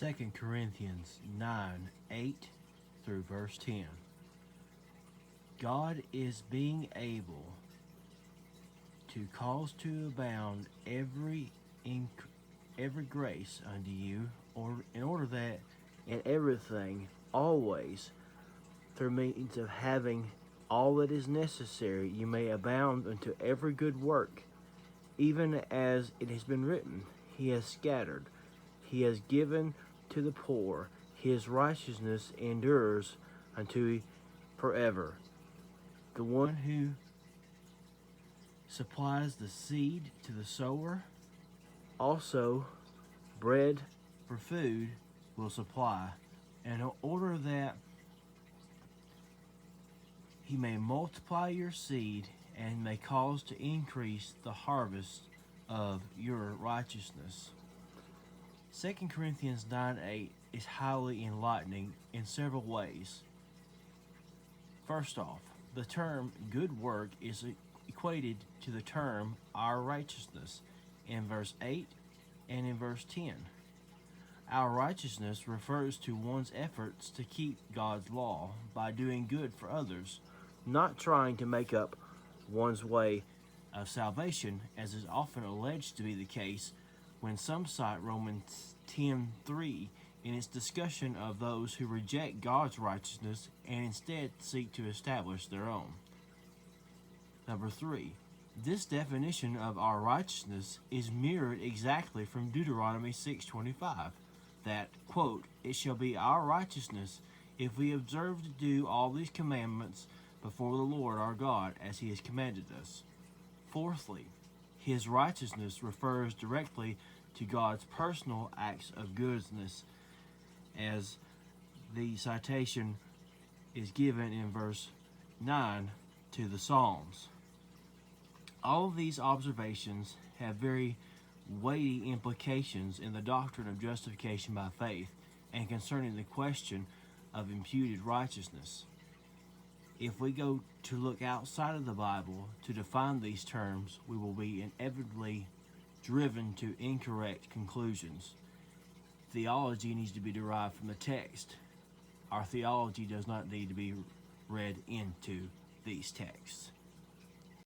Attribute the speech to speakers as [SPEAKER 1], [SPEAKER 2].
[SPEAKER 1] 2 Corinthians 9:8 through verse 10. God is being able to cause to abound every grace unto you, or in order that in everything, always, through means of having all that is necessary, you may abound unto every good work, even as it has been written, He has scattered, He has given to the poor, His righteousness endures unto forever. The one who supplies the seed to the sower, also bread for food will supply, in order that He may multiply your seed and may cause to increase the harvest of your righteousness. 2 Corinthians 9:8 is highly enlightening in several ways. First off, the term good work is equated to the term our righteousness in verse 8 and in verse 10. Our righteousness refers to one's efforts to keep God's law by doing good for others, not trying to make up one's way of salvation, as is often alleged to be the case when some cite Romans 10:3 in its discussion of those who reject God's righteousness and instead seek to establish their own. Number 3. This definition of our righteousness is mirrored exactly from Deuteronomy 6:25, that, quote, "It shall be our righteousness if we observe to do all these commandments before the Lord our God as He has commanded us." Fourthly, His righteousness refers directly to God's personal acts of goodness, as the citation is given in verse 9 to the Psalms. All of these observations have very weighty implications in the doctrine of justification by faith and concerning the question of imputed righteousness. If we go to look outside of the Bible to define these terms, we will be inevitably driven to incorrect conclusions. Theology needs to be derived from the text. Our theology does not need to be read into these texts.